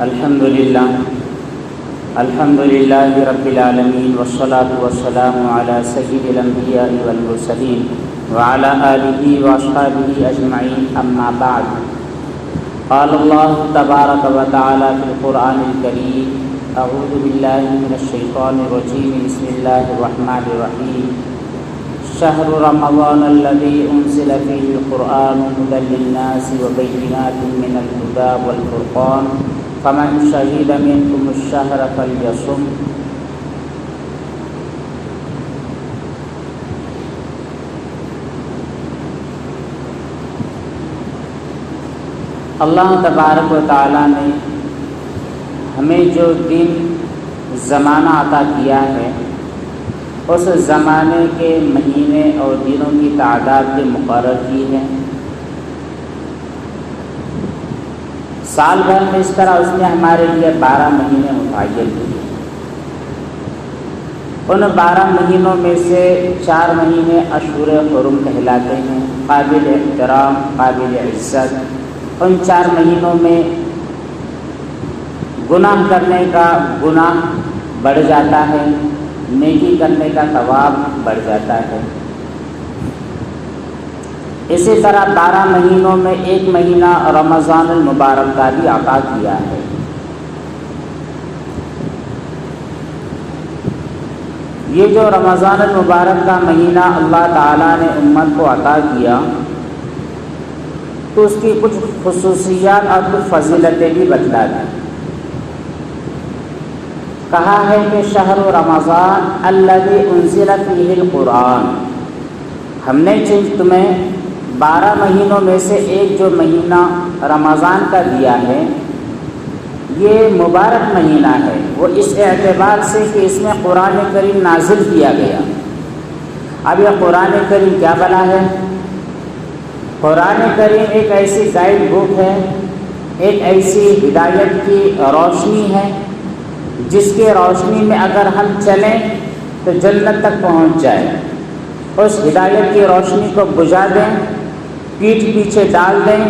الحمد للہ رب العالمین والصلاة والسلام علی سید الانبیاء والمرسلین وعلی آلہ واصحابہ اجمعین، اما بعد۔ قال اللہ تبارک و تعالی فی القرآن الکریم، اعوذ باللہ من الشیطان الرجیم، بسم اللہ الرحمن الرحیم۔ شہر رمضان الذی انزل فیہ القرآن ھدی للناس وبینات من الھدی والفرقان فمن شہد منکم الشہر فلیصم۔ اللہ تبارک و تعالیٰ نے ہمیں جو دن زمانہ عطا کیا ہے، اس زمانے کے مہینے اور دنوں کی تعداد بھی مقرر کی ہے۔ سال بھر میں اس طرح اس نے ہمارے لیے 12 مہینے متعین کیے۔ ان 12 مہینوں میں سے 4 مہینے اشہر حرم کہلاتے ہیں، قابل احترام، قابل عزت۔ ان 4 مہینوں میں گناہ کرنے کا گناہ بڑھ جاتا ہے، نیکی کرنے کا ثواب بڑھ جاتا ہے۔ اسی طرح 12 مہینوں میں ایک مہینہ رمضان المبارک کا بھی عطا کیا ہے۔ یہ جو رمضان المبارک کا مہینہ اللہ تعالیٰ نے امت کو عطا کیا، تو اس کی کچھ خصوصیات اور کچھ فضیلتیں بھی بتلا دیں۔ کہا ہے کہ شہر رمضان الذی انزل فیہ القرآن، ہم نے تمہیں 12 مہینوں میں سے ایک جو مہینہ رمضان کا دیا ہے، یہ مبارک مہینہ ہے۔ وہ اس اعتبار سے کہ اس میں قرآن کریم نازل کیا گیا۔ اب یہ قرآن کریم کیا بنا ہے؟ قرآن کریم ایک ایسی گائیڈ بک ہے، ایک ایسی ہدایت کی روشنی ہے، جس کے روشنی میں اگر ہم چلیں تو جنت تک پہنچ جائے۔ اس ہدایت کی روشنی کو بجھا دیں، پیٹھ پیچھے ڈال دیں،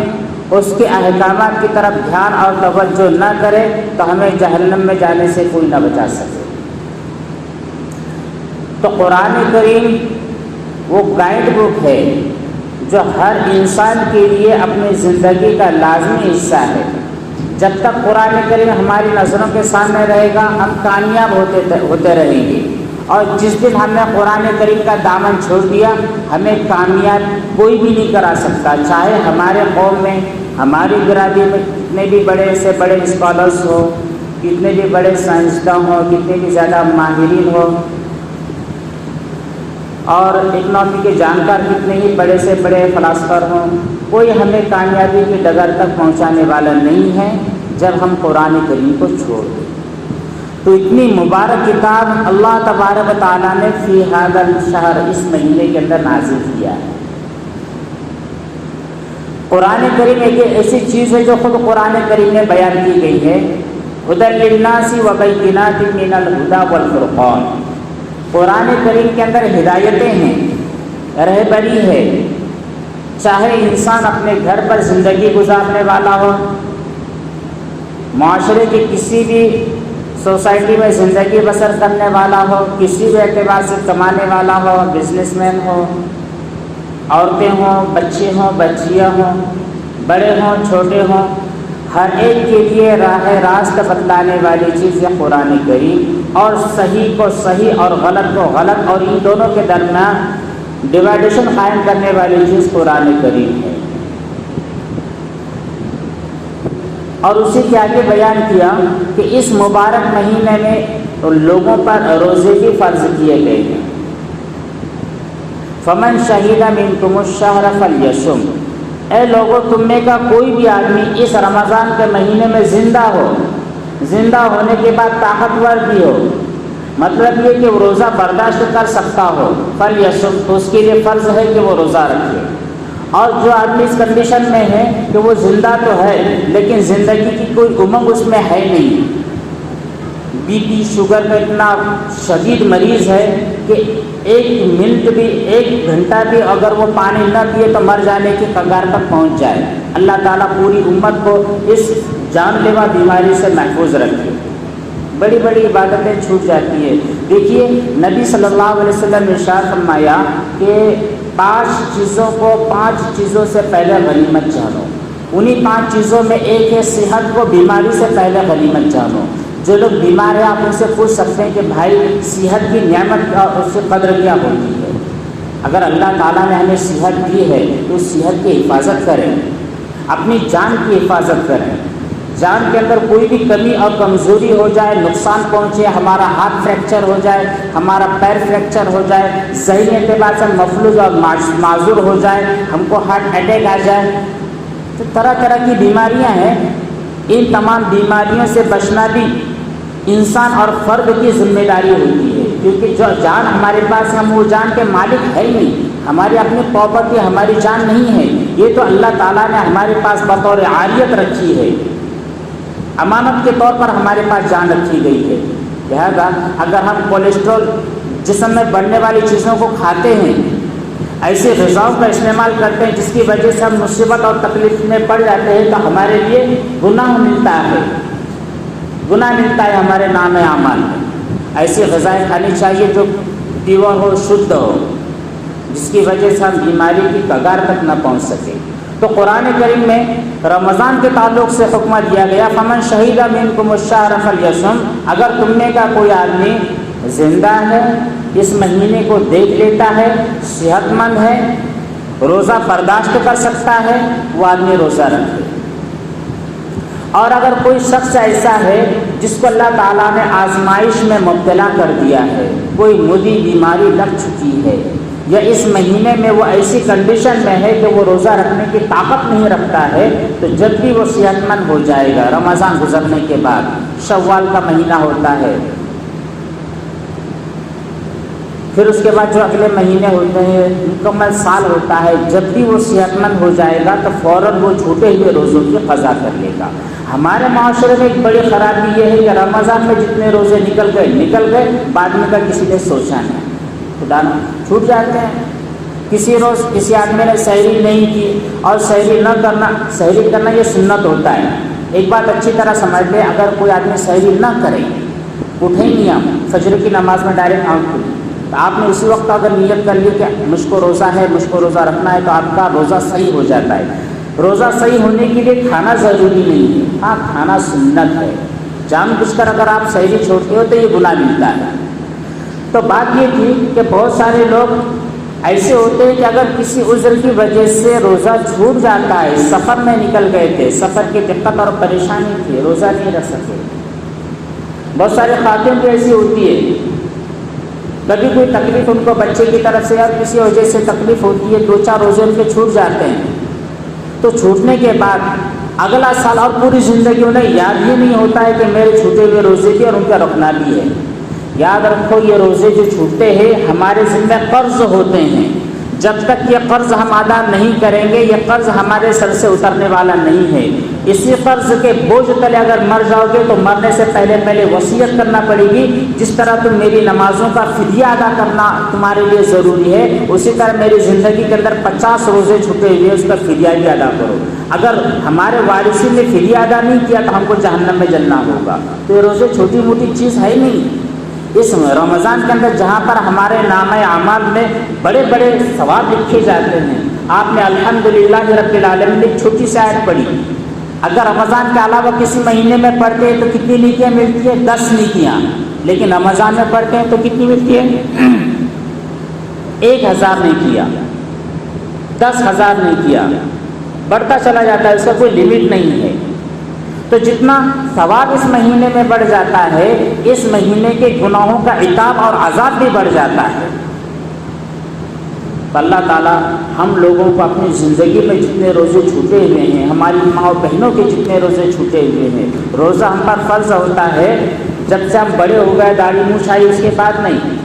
اس کے احکامات کی طرف دھیان اور توجہ نہ کرے تو ہمیں جہنم میں جانے سے کوئی نہ بچا سکے۔ تو قرآن کریم وہ گائیڈ بک ہے جو ہر انسان کے لیے اپنی زندگی کا لازمی حصہ ہے۔ جب تک قرآن کریم ہماری نظروں کے سامنے رہے گا، ہم کامیاب ہوتے رہیں گے، اور جس دن ہم نے قرآن کریم کا دامن چھوڑ دیا، ہمیں کامیاب کوئی بھی نہیں کرا سکتا، چاہے ہمارے قوم میں، ہماری برادری میں کتنے بھی بڑے سے بڑے اسکالرس ہو، کتنے بھی بڑے سائنسداں ہوں، کتنے بھی زیادہ ماہرین ہو، اور اکنامی کے جانکار کتنے ہی بڑے سے بڑے فلاسفر ہوں، کوئی ہمیں کامیابی کی ڈگر تک پہنچانے والا نہیں ہے جب ہم قرآن کریم کو چھوڑ دیں۔ تو اتنی مبارک کتاب اللہ تبارک و تعالیٰ نے فی ھذا الشہر، اس مہینے کے اندر نازل کیا ہے۔ قرآن کریم ایک ایسی چیز ہے جو خود قرآن کریم میں بیان کی گئی ہے، ھدی للناس وبینات من الھدی والفرقان۔ قرآن کریم کے اندر ہدایتیں ہیں، رہبری ہے، چاہے انسان اپنے گھر پر زندگی گزارنے والا ہو، معاشرے کی کسی بھی سوسائٹی میں زندگی بسر کرنے والا ہو، کسی بھی اعتبار سے کمانے والا ہو، بزنس مین ہو، عورتیں ہوں، بچے ہوں، بچیاں ہوں، بڑے ہوں، چھوٹے ہوں، ہر ایک کے لیے راہ راست بتلانے والی چیز ہے قرآن کریم، اور صحیح کو صحیح اور غلط کو غلط، اور ان دونوں کے درمیان ڈیوائیڈیشن قائم کرنے والی چیز قرآن کریم ہے۔ اور اسی کے آگے بیان کیا کہ اس مبارک مہینے میں لوگوں پر روزے بھی فرض کیے گئے ہیں۔ فمن شہد منکم الشہر فلیصم، اے لوگوں، تم میں کا کوئی بھی آدمی اس رمضان کے مہینے میں زندہ ہو، زندہ ہونے کے بعد طاقتور بھی ہو، مطلب یہ کہ وہ روزہ برداشت کر سکتا ہو، فلیصم، تو اس کے لیے فرض ہے کہ وہ روزہ رکھے۔ اور جو آدمی اس کنڈیشن میں ہے کہ وہ زندہ تو ہے لیکن زندگی کی کوئی امنگ اس میں ہے نہیں، بی پی شوگر کا اتنا شدید مریض ہے کہ ایک منٹ بھی، ایک گھنٹہ بھی اگر وہ پانی نہ پیے تو مر جانے کی کگار تک پہنچ جائے۔ اللہ تعالیٰ پوری امت کو اس جان لیوا بیماری سے محفوظ رکھے۔ بڑی بڑی عبادتیں چھوٹ جاتی ہیں۔ دیکھیے نبی صلی اللہ علیہ وسلم نے ارشاد فرمایا کہ 5 چیزوں سے پہلے غنیمت جانو۔ انہی 5 چیزوں میں ایک ہے صحت کو بیماری سے پہلے غنیمت جانو۔ جو لوگ بیمار ہیں آپ ان سے پوچھ سکتے ہیں کہ بھائی صحت کی نعمت کا اس سے قدر کیا ہوتی ہے؟ اگر اللہ تعالیٰ نے ہمیں صحت دی ہے تو اس صحت کی حفاظت کریں، اپنی جان کی حفاظت کریں۔ جان کے اندر کوئی بھی کمی اور کمزوری ہو جائے، نقصان پہنچے، ہمارا ہاتھ فریکچر ہو جائے، ہمارا پیر فریکچر ہو جائے، ذہنی اعتبار سے مفلوج اور معذور ہو جائے، ہم کو ہارٹ اٹیک آ جائے، تو طرح طرح کی بیماریاں ہیں۔ ان تمام بیماریوں سے بچنا بھی انسان اور فرد کی ذمہ داری ہوتی ہے، کیونکہ جو جان ہمارے پاس ہے ہم وہ جان کے مالک ہے ہی نہیں، ہماری اپنی پراپرٹی ہماری جان نہیں ہے، یہ تو اللہ تعالیٰ نے ہمارے پاس بطور عاریت رکھی ہے، امانت کے طور پر ہمارے پاس جان رکھی گئی ہے۔ لہذا اگر ہم کولیسٹرول جسم میں بڑھنے والی چیزوں کو کھاتے ہیں، ایسے غذاؤں کا استعمال کرتے ہیں جس کی وجہ سے ہم مصیبت اور تکلیف میں پڑ جاتے ہیں، تو ہمارے لیے گناہ ملتا ہے ہمارے نام اعمال میں۔ ایسی غذائیں کھانی چاہیے جو پیور ہو، شدھ ہو، جس کی وجہ سے ہم بیماری کی کگار تک نہ پہنچ سکے۔ تو قرآن کریم میں رمضان کے تعلق سے حکم دیا گیا فمن شہید منکم الشہر فلیصم، اگر تم میں کا کوئی آدمی زندہ ہے، اس مہینے کو دیکھ لیتا ہے، صحت مند ہے، روزہ برداشت کر سکتا ہے، وہ آدمی روزہ رکھے۔ اور اگر کوئی شخص ایسا ہے جس کو اللہ تعالیٰ نے آزمائش میں مبتلا کر دیا ہے، کوئی مودی بیماری لگ چکی ہے، یا اس مہینے میں وہ ایسی کنڈیشن میں ہے کہ وہ روزہ رکھنے کی طاقت نہیں رکھتا ہے، تو جب بھی وہ صحت مند ہو جائے گا رمضان گزرنے کے بعد، شوال کا مہینہ ہوتا ہے، پھر اس کے بعد جو اگلے مہینے ہوتے ہیں، مکمل سال ہوتا ہے، جب بھی وہ صحت مند ہو جائے گا تو فوراً وہ چھوٹے ہوئے روزوں کی قضا کر لے گا۔ ہمارے معاشرے میں ایک بڑی خرابی یہ ہے کہ رمضان میں جتنے روزے نکل گئے، بعد میں کا کسی نے سوچا نہیں، خدا نہ چھوٹ جاتے ہیں۔ کسی روز کسی آدمی نے سحری نہیں کی، اور سحری کرنا یہ سنت ہوتا ہے۔ ایک بات اچھی طرح سمجھ لیں، اگر کوئی آدمی سحری نہ کرے، اٹھے نہیں ہم فجر کی نماز میں ڈائریکٹ آنکھ کھلی، تو آپ نے اسی وقت اگر نیت کر لی کہ مجھ کو روزہ ہے، مجھ کو روزہ رکھنا ہے، تو آپ کا روزہ صحیح ہو جاتا ہے۔ روزہ صحیح ہونے کے لیے کھانا ضروری نہیں ہے، ہاں کھانا سنت ہے، جان بوجھ کر اگر آپ سحری چھوڑتے ہو تو یہ گناہ ملتا ہے۔ تو بات یہ تھی کہ بہت سارے لوگ ایسے ہوتے ہیں کہ اگر کسی عذر کی وجہ سے روزہ چھوٹ جاتا ہے، سفر میں نکل گئے تھے، سفر کی دقت اور پریشانی تھی، روزہ نہیں رکھ سکے۔ بہت سارے خواتین بھی ایسی ہوتی ہے، کبھی کوئی تکلیف ان کو بچے کی طرف سے یا کسی وجہ سے تکلیف ہوتی ہے، 2-4 روزے ان کے چھوٹ جاتے ہیں، تو چھوٹنے کے بعد اگلا سال اور پوری زندگی انہیں یاد ہی نہیں ہوتا ہے کہ میرے چھوٹے ہوئے روزے بھی اور ان کا رکنا بھی ہے۔ یاد رکھو یہ روزے جو چھوٹتے ہیں ہمارے ذمہ قرض ہوتے ہیں، جب تک یہ قرض ہم ادا نہیں کریں گے یہ قرض ہمارے سر سے اترنے والا نہیں ہے۔ اسی قرض کے بوجھ تلے اگر مر جاؤ گے تو مرنے سے پہلے وصیت کرنا پڑے گی، جس طرح تم میری نمازوں کا فدیہ ادا کرنا تمہارے لیے ضروری ہے، اسی طرح میری زندگی کے اندر 50 روزے چھوٹے ہوئے اس کا فدیہ بھی ادا کرو۔ اگر ہمارے وارثین نے فدیہ ادا نہیں کیا تو ہم کو جہنم میں جلنا ہوگا۔ تو یہ روزے چھوٹی موٹی چیز ہے ہی نہیں۔ اس رمضان کے اندر جہاں پر ہمارے نامہ اعمال میں بڑے بڑے ثواب لکھے جاتے ہیں، آپ نے الحمدللہ رب العالمین ایک چھوٹی سی آیت پڑھی، اگر رمضان کے علاوہ کسی مہینے میں پڑھتے ہیں تو کتنی نیکیاں ملتی ہیں؟ 10 نیکیاں، لیکن رمضان میں پڑھتے ہیں تو کتنی ملتی ہے؟ 1000 نیکیاں، 10,000 نیکیاں، بڑھتا چلا جاتا ہے، اس کا کوئی لمٹ نہیں ہے۔ تو جتنا ثواب اس مہینے میں بڑھ جاتا ہے، اس مہینے کے گناہوں کا عتاب اور عذاب بھی بڑھ جاتا ہے۔ تو اللہ تعالیٰ ہم لوگوں کو اپنی زندگی میں جتنے روزے چھوٹے ہوئے ہیں، ہماری ماں و بہنوں کے جتنے روزے چھوٹے ہوئے ہیں، روزہ ہم پر فرض ہوتا ہے جب سے ہم بڑے ہو گئے، داڑھی منھ آئی، اس کے بعد نہیں،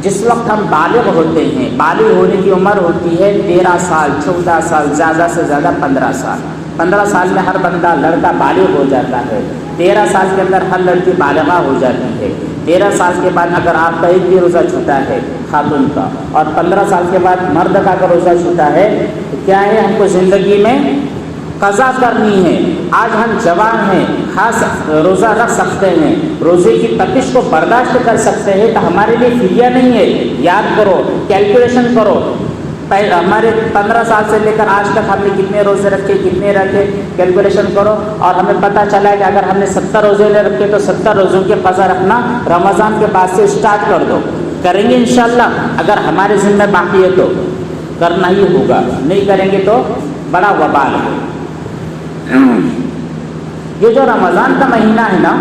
جس وقت ہم بالغ ہوتے ہیں، بالغ ہونے کی عمر ہوتی ہے 13 سال، 14 سال، زیادہ سے زیادہ 15 سال۔ 15 سال میں ہر بندہ لڑکا بالغ ہو جاتا ہے، 13 سال کے اندر ہر لڑکی بالغہ ہو جاتی ہے۔ 13 سال کے بعد اگر آپ کا ایک بھی روزہ چھوٹا ہے خاتون کا، اور 15 سال کے بعد مرد کا اگر روزہ چھوٹا ہے، تو کیا ہے، ہم کو زندگی میں قضا کرنی ہے، آج ہم جوان ہیں، خاص روزہ رکھ سکتے ہیں، روزے کی تپش کو برداشت کر سکتے ہیں، تو ہمارے لیے فدیہ نہیں ہے۔ یاد کرو، کیلکولیشن کرو، ہمارے 15 سال سے لے کر آج تک ہم نے کتنے روزے رکھے، کتنے رکھے، کیلکولیشن کرو، اور ہمیں پتہ چلا ہے کہ اگر ہم نے 70 روزے لے رکھے تو 70 روزوں کی قضا رکھنا رمضان کے بعد سے اسٹارٹ کر دو۔ کریں گے انشاءاللہ، اگر ہمارے ذمہ باقی ہے تو کرنا ہی ہوگا، نہیں کریں گے تو بڑا وبال ہے۔ یہ جو رمضان کا مہینہ ہے نا،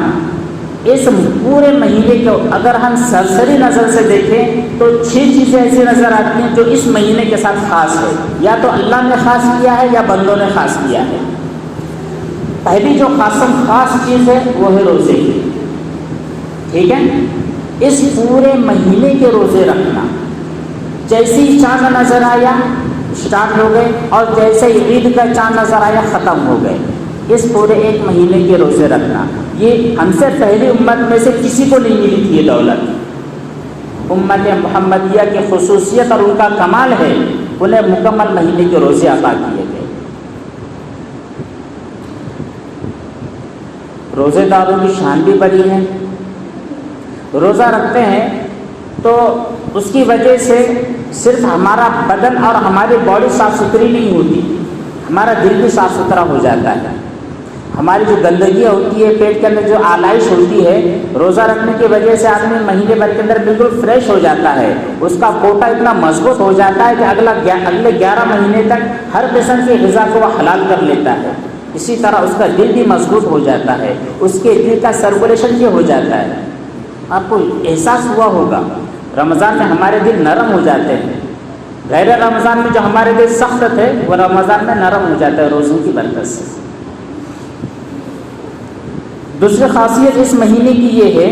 اس پورے مہینے کو اگر ہم سرسری نظر سے دیکھیں تو 6 چیزیں ایسی نظر آتی ہیں جو اس مہینے کے ساتھ خاص ہے، یا تو اللہ نے خاص کیا ہے یا بندوں نے خاص کیا ہے۔ پہلی جو خاص چیز ہے وہ ہے روزے کی، ٹھیک ہے؟ اس پورے مہینے کے روزے رکھنا، جیسے ہی چاند نظر آیا اسٹارٹ ہو گئے، اور جیسے ہی عید کا چاند نظر آیا ختم ہو گئے۔ اس پورے ایک مہینے کے روزے رکھنا، یہ ہم سے پہلی امت میں سے کسی کو نہیں ملی تھی یہ دولت۔ امت محمدیہ کی خصوصیت اور ان کا کمال ہے، انہیں مکمل مہینے کے روزے عطا کیے گئے۔ روزے داروں کی شان بھی بڑی ہے۔ روزہ رکھتے ہیں تو اس کی وجہ سے صرف ہمارا بدن اور ہماری باڈی صاف ستھری نہیں ہوتی، ہمارا دل بھی صاف ستھرا ہو جاتا ہے۔ ہماری جو گندگی ہوتی ہے، پیٹ کے اندر جو آلائش ہوتی ہے، روزہ رکھنے کی وجہ سے آدمی مہینے بھر کے اندر بالکل فریش ہو جاتا ہے، اس کا کوٹا اتنا مضبوط ہو جاتا ہے کہ اگلے 11 مہینے تک ہر قسم کی غذا کو وہ حلال کر لیتا ہے۔ اسی طرح اس کا دل بھی مضبوط ہو جاتا ہے، اس کے دل کا سرکولیشن بھی ہو جاتا ہے۔ آپ کو احساس ہوا ہوگا رمضان میں ہمارے دل نرم ہو جاتے ہیں، غیر رمضان میں جو ہمارے دل سخت تھے وہ رمضان میں نرم ہو جاتا ہے روزوں کی برکت سے۔ دوسری خاصیت اس مہینے کی یہ ہے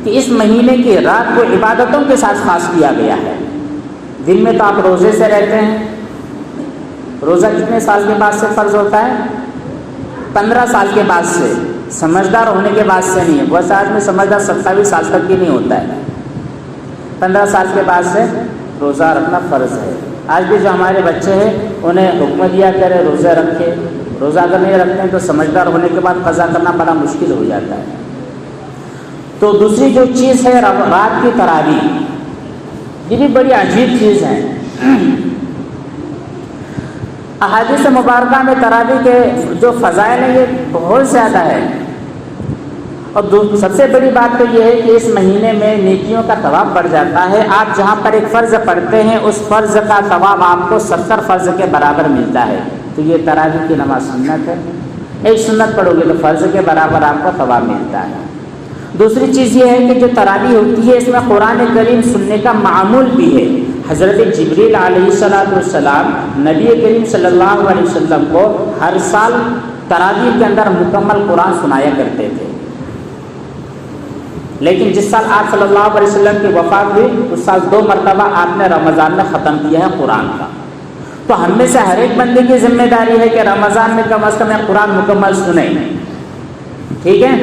کہ اس مہینے کی رات کو عبادتوں کے ساتھ خاص کیا گیا ہے۔ دن میں تو آپ روزے سے رہتے ہیں، روزہ کتنے سال کے بعد سے فرض ہوتا ہے؟ 15 سال کے بعد سے، سمجھدار ہونے کے بعد سے نہیں ہے۔ بہت سے آدمی سمجھدار 27 سال تک بھی نہیں ہوتا ہے، 15 سال کے بعد سے روزہ رکھنا فرض ہے۔ آج بھی جو ہمارے بچے ہیں انہیں حکم دیا کرے روزہ رکھے، روزہ اگر نہیں رکھتے ہیں تو سمجھدار ہونے کے بعد قضا کرنا بڑا مشکل ہو جاتا ہے۔ تو دوسری جو چیز ہے رات کی تراویح، یہ بھی بڑی عجیب چیز ہے۔ احادیث مبارکہ میں تراویح کے جو فضائل ہیں یہ بہت زیادہ ہے، اور سب سے بڑی بات تو یہ ہے کہ اس مہینے میں نیکیوں کا ثواب بڑھ جاتا ہے۔ آپ جہاں پر ایک فرض پڑھتے ہیں اس فرض کا ثواب آپ کو 70 فرض کے برابر ملتا ہے۔ تو یہ تراویح کی نماز سنت ہے، ایک سنت پڑھو گے تو فرض کے برابر آپ کو ثواب ملتا ہے۔ دوسری چیز یہ ہے کہ جو تراویح ہوتی ہے اس میں قرآن کریم سننے کا معمول بھی ہے۔ حضرت جبریل علیہ السلام نبی کریم صلی اللہ علیہ وسلم کو ہر سال تراویح کے اندر مکمل قرآن سنایا کرتے تھے، لیکن جس سال آپ صلی اللہ علیہ وسلم کی وفات ہوئی اس سال 2 مرتبہ آپ نے رمضان میں ختم کیا ہے قرآن کا۔ تو ہم میں سے ہر ایک بندے کی ذمہ داری ہے کہ رمضان میں کم از کم قرآن مکمل سنیں، ٹھیک ہے؟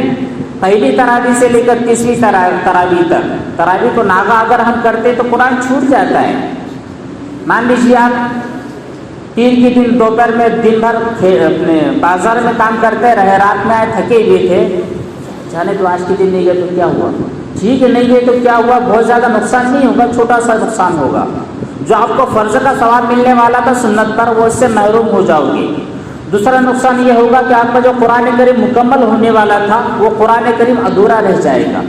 پہلی تراویح سے لے کر 30ویں تراویح تک، تراویح کو ناغہ اگر ہم کرتے تو قرآن چھوٹ جاتا ہے۔ مان لیجیے آپ پیر کے دن دوپہر میں دن بھر اپنے بازار میں کام کرتے رہے، رات میں آئے تھکے ہوئے تھے، جانے تو آج کے دن نہیں گئے تو کیا ہوا؟ ٹھیک ہے نہیں گئے تو کیا ہوا؟ بہت زیادہ نقصان نہیں ہوگا، چھوٹا سا نقصان ہوگا۔ جو آپ کو فرض کا ثواب ملنے والا تھا سنت پر، وہ اس سے محروم ہو جاؤ گے۔ دوسرا نقصان یہ ہوگا کہ آپ کا جو قرآن کریم مکمل ہونے والا تھا وہ قرآن کریم ادھورا رہ جائے گا۔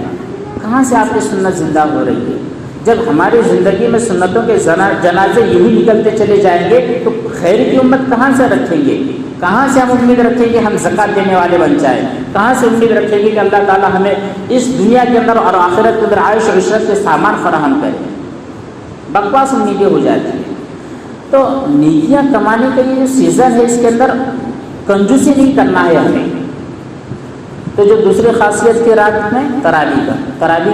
کہاں سے آپ کی سنت زندہ ہو رہی ہے؟ جب ہماری زندگی میں سنتوں کے جنازے یہی نکلتے چلے جائیں گے تو خیر کی امت کہاں سے رکھیں گے؟ کہاں سے ہم امید رکھیں گے ہم زکوٰۃ دینے والے بن جائیں؟ کہاں سے امید رکھیں گے کہ اللہ تعالیٰ ہمیں اس دنیا کے اندر اور آخرت کے اندر عائش و عشرت کے سامان فراہم کرے؟ بکواس امیدیں ہو جاتی ہیں۔ تو نیکیاں کمانے کا یہ جو سیزن ہے اس کے اندر کنجوسی نہیں کرنا ہے ہمیں۔ تو جو دوسری خاصیت کی رات میں تراویح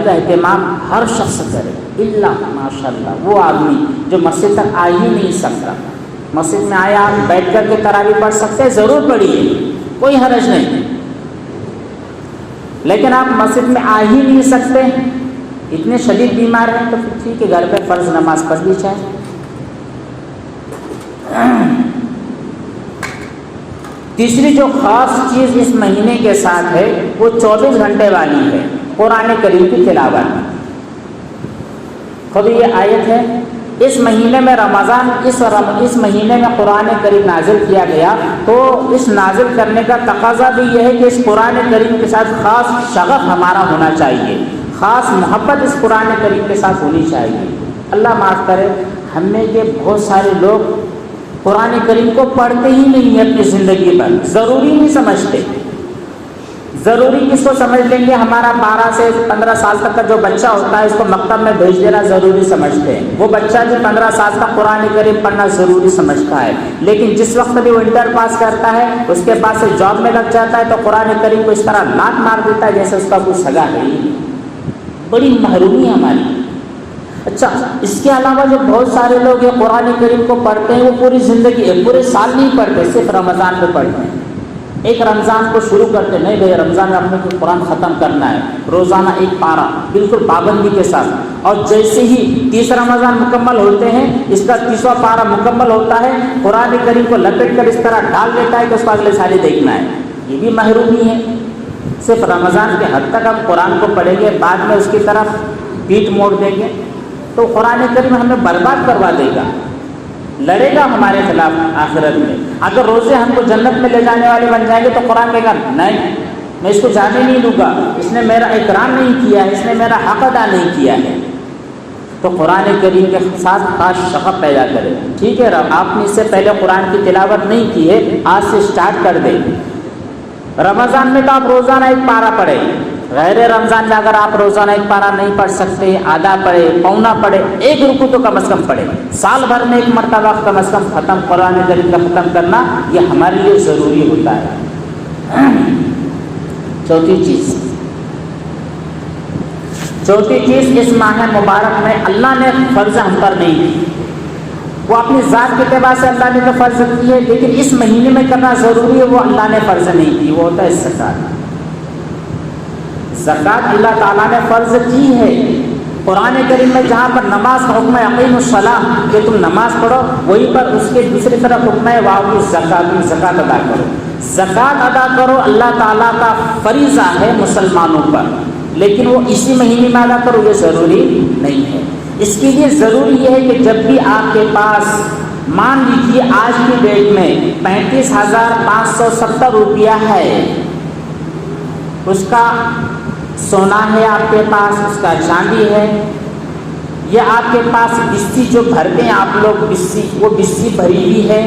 کا اہتمام ہر شخص کرے، الا ماشاء اللہ وہ آدمی جو مسجد تک آ ہی نہیں سکتا۔ مسجد میں آیا آپ بیٹھ کر کے تراویح پڑھ سکتے ہیں، ضرور پڑھیے، کوئی حرج نہیں، لیکن آپ مسجد میں آ ہی نہیں سکتے، اتنے شدید بیمار ہیں، تو پھر ٹھیک ہے گھر پہ فرض نماز پڑھ لی جائے۔ تیسری جو خاص چیز اس مہینے کے ساتھ ہے وہ 24 گھنٹے والی ہے، قرآن کریم کی تلاوت۔ خود یہ آیت ہے، اس مہینے میں رمضان اس مہینے میں قرآن کریم نازل کیا گیا، تو اس نازل کرنے کا تقاضا بھی یہ ہے کہ اس قرآن کریم کے ساتھ خاص شغف ہمارا ہونا چاہیے، خاص محبت اس قرآن کریم کے ساتھ ہونی چاہیے۔ اللہ معاف کرے، ہم میں کے بہت سارے لوگ قرآن کریم کو پڑھتے ہی نہیں ہیں اپنی زندگی پر، ضروری نہیں سمجھتے۔ ضروری کس کو سمجھ لیں گے؟ ہمارا 12 سے 15 سال تک کا جو بچہ ہوتا ہے اس کو مکتب میں بھیج دینا ضروری سمجھتے ہیں، وہ بچہ جو 15 سال کا قرآن کریم پڑھنا ضروری سمجھتا ہے، لیکن جس وقت بھی وہ انٹر پاس کرتا ہے اس کے بعد سے جاب میں لگ جاتا ہے تو قرآن کریم کو اس طرح لات مار دیتا ہے جیسے اس کا کوئی سگا ہے ہی۔ بڑی محرومی ہے ہماری۔ اچھا، اس کے علاوہ جو بہت سارے لوگ یہ قرآن کریم کو پڑھتے ہیں وہ پوری زندگی پورے سال نہیں پڑھتے، صرف رمضان میں پڑھتے ہیں۔ ایک رمضان کو شروع کرتے، نہیں بھائی رمضان میں اپنے کو قرآن ختم کرنا ہے، روزانہ ایک پارہ بالکل پابندی کے ساتھ، اور جیسے ہی 30 رمضان مکمل ہوتے ہیں، اس کا 30واں پارہ مکمل ہوتا ہے، قرآن کریم کو لپیٹ کر اس طرح ڈال دیتا ہے کہ اس کو اگلے سال ہی دیکھنا ہے۔ یہ بھی محرومی ہے۔ صرف رمضان کے حد تک ہم قرآن کو پڑھیں گے، بعد میں اس کی طرف پیٹھ موڑ دیں گے تو قرآن کریم ہمیں برباد کروا دے گا، لڑے گا ہمارے خلاف آخرت میں۔ اگر روزے ہم کو جنت میں لے جانے والے بن جائیں گے تو قرآن کہے گا نہیں، میں اس کو جانے نہیں دوں گا، اس نے میرا اکرام نہیں کیا ہے، اس نے میرا حق ادا نہیں کیا ہے۔ تو قرآن کریم کے ساتھ خاص شغف پیدا کرے۔ ٹھیک ہے، آپ نے اس سے پہلے قرآن کی تلاوت نہیں کی ہے، آج سے سٹارٹ کر دیں۔ رمضان میں تو آپ روزانہ ایک پارہ پڑھیں، غیر رمضان میں اگر آپ روزانہ ایک پارہ نہیں پڑھ سکتے، آدھا پڑھے، پونا پڑھے، ایک رکوع تو کم از کم پڑھے۔ سال بھر میں ایک مرتبہ کم از کم ختم قرآن کریم کا ختم کرنا یہ ہمارے لیے ضروری ہوتا ہے۔ چوتھی چیز اس ماہ مبارک میں اللہ نے فرض ہم پر نہیں کی، وہ اپنی ذات کے اعتبار سے اللہ نے تو فرض کی ہے، لیکن اس مہینے میں کرنا ضروری ہے، وہ اللہ نے فرض نہیں کی، وہ ہوتا ہے زکوٰۃ۔ زکوٰۃ اللہ تعالیٰ نے فرض کی ہے۔ قرآن کریم میں جہاں پر نماز کا حکم ہے اقیم الصلاۃ کہ تم نماز پڑھو، وہیں پر اس کے دوسری طرف حکم ہے وآتوا الزکاۃ، زکوٰۃ ادا کرو۔ زکوٰۃ ادا کرو اللہ تعالیٰ کا فریضہ ہے مسلمانوں پر، لیکن وہ اسی مہینے میں ادا کرو یہ ضروری نہیں ہے۔ اس کے لیے ضروری یہ ہے کہ جب بھی آپ کے پاس مان لیجیے آج کی ڈیٹ میں 35,570 روپیہ ہے، اس کا سونا ہے آپ کے پاس، اس کا چاندی ہے، یا آپ کے پاس بسی جو بھرتے ہیں آپ لوگ بسی، وہ بسی بھری ہوئی ہے،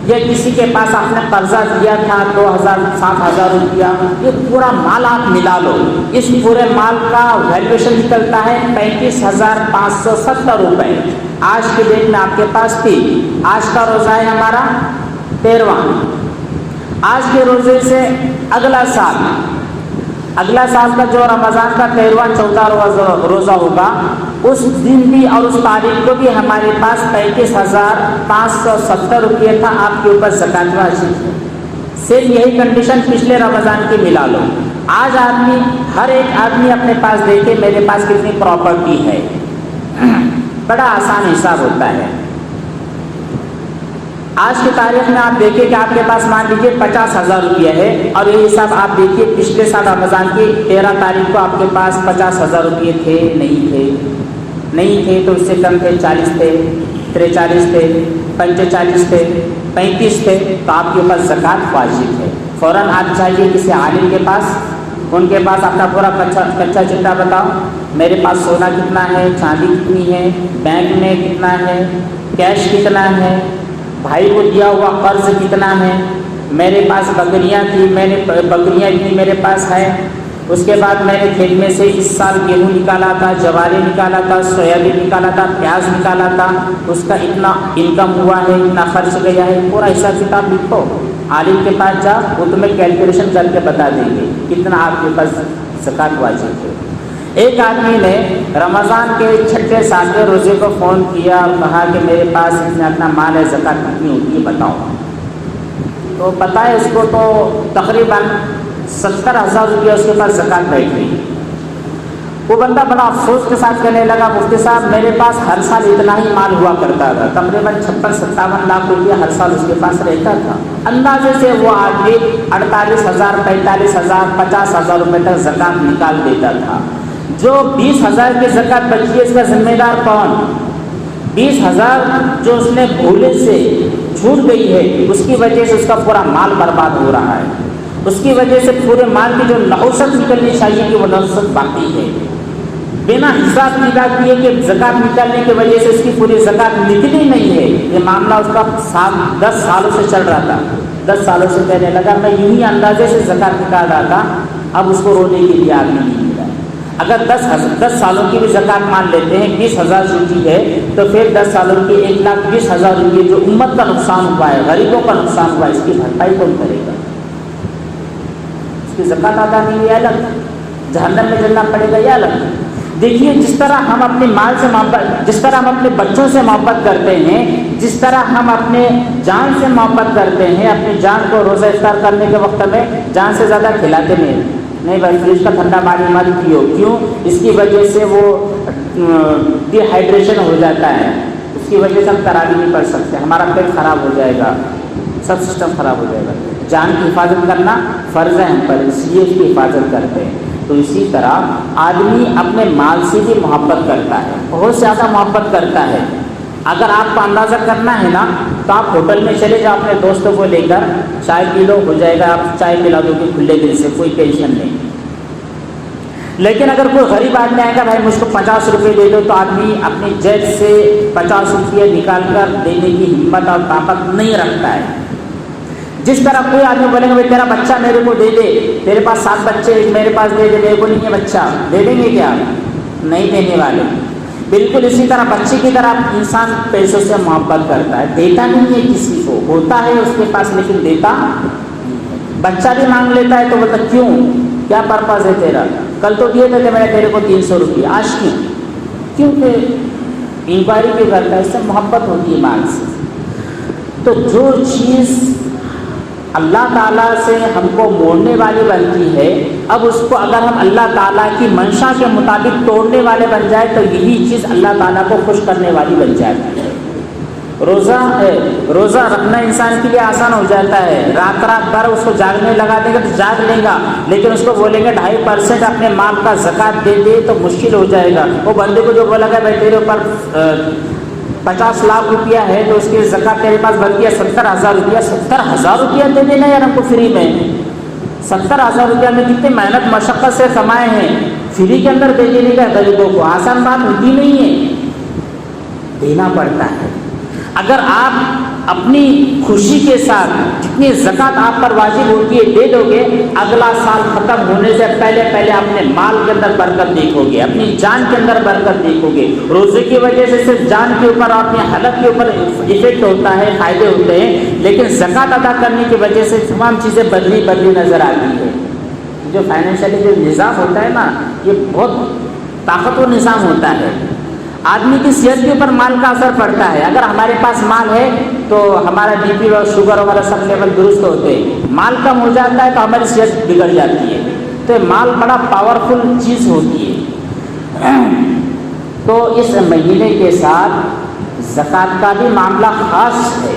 یا کسی کے پاس آپ نے قرضہ دیا تھا 2,000 7,000 روپیہ، یہ پورا مال آپ ملا لو، اس پورے مال کا ویلیویشن نکلتا ہے 35,570 روپے۔ آج کے ڈیٹ میں آپ کے پاس تھی، آج کا روزہ ہے ہمارا 13واں، آج کے روزے سے اگلا سال کا جو رمضان کا 13واں 14واں روزہ ہوگا، اس دن بھی اور اس تاریخ کو بھی ہمارے پاس 35,570 روپیہ تھا، آپ کے اوپر زکوٰۃ واجب ہے۔ صرف یہی کنڈیشن پچھلے رمضان کی ملا لو۔ آج ہر ایک آدمی اپنے پاس دیکھے میرے پاس کتنی پراپرٹی ہے، بڑا آسان حساب ہوتا ہے۔ آج کی تاریخ میں آپ دیکھیں کہ آپ کے پاس مان لیجیے 50,000 روپیہ ہے، اور یہ حساب آپ دیکھیے پچھلے سال رمضان کی 13 تاریخ کو آپ کے پاس 50,000 روپیے تھے نہیں تھے تو اس سے کم تھے، 40 تھے، 43 تھے، 45 تھے، 35 تھے، تو آپ کے پاس زکوٰۃ واجب ہے۔ فوراً آپ چاہیے کسی عالم کے پاس، ان کے پاس اپنا پورا کچا چٹا بتاؤ، میرے پاس سونا کتنا ہے، چاندی کتنی ہے، بینک میں کتنا ہے، کیش کتنا ہے، بھائی کو دیا ہوا قرض کتنا ہے، میرے پاس بکریاں تھی، بکریاں بھی میرے پاس ہے، اس کے بعد میں نے کھیت میں سے اس سال گیہوں نکالا تھا، جواری نکالا تھا، سویابین نکالا تھا، پیاز نکالا تھا، اس کا اتنا انکم ہوا ہے، اتنا خرچ گیا ہے، پورا حساب کتاب لکھو، عالم کے پاس جاؤ، وہ تمہیں کیلکولیشن کر کے بتا دیں گے کتنا آپ کے پاس زکوٰۃ واجب ہے۔ ایک آدمی نے رمضان کے 6 7ویں روزے کو فون کیا اور کہا کہ میرے پاس اتنا مال ہے، زکوٰۃ کتنی ہوتی ہے بتاؤ۔ تو پتہ ہے اس کو تو تقریباً 70,000 روپیہ اس کے پاس زکوٰۃ بیٹھ گئی۔ وہ بندہ بڑا افسوس کے ساتھ کہنے لگا مفتی صاحب میرے پاس ہر سال اتنا ہی مال ہوا کرتا تھا، تقریباً 56-57 لاکھ روپیہ ہر سال اس کے پاس رہتا تھا، اندازے سے وہ آدمی 48,000 45,000 50,000 روپے تک زکوٰۃ نکال دیتا تھا۔ جو 20,000 کی زکوٰۃ بچی ہے اس کا ذمہ دار کون؟ 20,000 جو اس نے بھولے سے چھوٹ گئی ہے اس کی وجہ سے اس کا پورا مال برباد ہو رہا ہے، اس کی وجہ سے پورے مال کی جو نحوست نکلنی چاہیے کہ وہ نحوست باقی ہے، بنا حساب کتاب کیے کہ زکوٰۃ نکالنے کی وجہ سے اس کی پوری زکوٰۃ نکلی نہیں ہے۔ یہ معاملہ اس کا 10 سالوں سے چل رہا تھا، 10 سالوں سے کہنے لگا میں یوں ہی اندازے سے زکوٰۃ نکال رہا تھا، اب اس کو رونے کے لیے آدمی نہیں ملا۔ اگر 10 سالوں کی بھی زکوٰۃ مان لیتے ہیں 20,000 چکی ہے تو پھر 10 سالوں کی 1,20,000 روپئے جو امت کا نقصان ہوا ہے، غریبوں کا نقصان ہوا ہے، اس کی بھرپائی کون کرے گا؟ اس کی زکوٰۃ ادا نہیں ہے، الگ جہنم میں جلنا پڑے گا یا الگ۔ دیکھیے جس طرح ہم اپنے مال سے محبت، جس طرح ہم اپنے بچوں سے محبت کرتے ہیں، جس طرح ہم اپنے جان سے محبت کرتے ہیں، اپنی جان کو روزہ افطار کرنے کے وقت میں جان سے زیادہ کھلاتے نہیں بھائی فریج کا ٹھنڈا پانی مت پیو، کیوں؟ اس کی وجہ سے وہ ڈی ہائیڈریشن ہو جاتا ہے، اس کی وجہ سے ہم تراویح نہیں پڑھ سکتے، ہمارا پیٹ خراب ہو جائے گا، سب سسٹم خراب ہو جائے گا۔ جان کی حفاظت کرنا فرض ہے ہم پر، اس لیے اس کی حفاظت کرتے ہیں۔ تو اسی طرح آدمی اپنے مال سے بھی محبت کرتا ہے، بہت زیادہ محبت کرتا ہے۔ اگر آپ کو اندازہ کرنا ہے نا تو آپ ہوٹل میں چلے جاؤ اپنے دوستوں کو لے کر، چائے پی لو، ہو جائے گا، آپ چائے پلا دو گے کھلے دل سے، کوئی ٹینشن نہیں۔ لیکن اگر کوئی غریب آدمی آئے گا بھائی مجھ کو 50 روپے دے دو، تو آدمی اپنی جیب سے 50 روپے نکال کر دینے کی ہمت اور طاقت نہیں رکھتا ہے۔ جس طرح کوئی آدمی بولے گا بھائی تیرا بچہ میرے کو دے دے، تیرے پاس 7 بچے میرے پاس دے دے، میرے کو نہیں ہے بچہ، دے دیں گے کیا؟ نہیں دینے والے۔ بالکل اسی طرح بچے کی طرح انسان پیسوں سے محبت کرتا ہے، دیتا نہیں ہے کسی کو، ہوتا ہے اس کے پاس لیکن دیتا۔ بچہ بھی مانگ لیتا ہے تو بولتا کیوں، کیا پرپز ہے تیرا؟ کل تو دیے تھے میں نے تیرے کو 300 روپئے، آج کیوں؟ کیونکہ انکوائری بھی کرتا ہے، اس سے محبت ہوتی ہے مال سے۔ تو جو چیز اللہ تعالیٰ سے ہم کو موڑنے والی بنتی ہے، اب اس کو اگر ہم اللہ تعالیٰ کی منشا کے مطابق توڑنے والے بن جائے تو یہی چیز اللہ تعالیٰ کو خوش کرنے والی بن جاتی ہے۔ روزہ رکھنا انسان کے لیے آسان ہو جاتا ہے، رات بھر اس کو جاگنے لگا دے گا تو جاگ لے گا، لیکن اس کو بولیں گے 2.5% اپنے مال کا زکوٰۃ دے دے تو مشکل ہو جائے گا۔ وہ بندے کو جو بولا گا بھائی تیرے اوپر 50 لاکھ روپیہ ہے تو اس کی زکوٰۃ تیرے پاس بن گیا 70,000 روپیہ، 70,000 روپیہ دے دینا یار ہم کو فری میں، 70,000 روپیہ میں کتنے محنت مشقت سے کمائے ہیں، فری کے اندر دے دینے کا غریبوں کو آسان بات ہوتی نہیں ہے، دینا پڑتا ہے۔ اگر آپ اپنی خوشی کے ساتھ جتنی زکوٰۃ آپ پر واجب ہوتی ہے دے دو گے، اگلا سال ختم ہونے سے پہلے اپنے مال کے اندر برکت دیکھو گے، اپنی جان کے اندر برکت دیکھو گے۔ روزے کی وجہ سے صرف جان کے اوپر اور اپنی حالت کے اوپر ایفیکٹ ہوتا ہے، فائدے ہوتے ہیں، لیکن زکوٰۃ ادا کرنے کی وجہ سے تمام چیزیں بدلی نظر آتی ہے۔ جو فائنینشلی جو نظام ہوتا ہے نا یہ بہت طاقتور نظام ہوتا ہے۔ آدمی کی صحت کے اوپر مال کا اثر پڑتا ہے، اگر ہمارے پاس مال ہے تو ہمارا بی پی اور شوگر وغیرہ سب لیول درست ہوتے ہیں، مال کم ہو جاتا ہے تو ہماری صحت بگڑ جاتی ہے۔ تو مال بڑا پاورفل چیز ہوتی ہے۔ تو اس مہینے کے ساتھ زکوٰۃ کا بھی معاملہ خاص ہے۔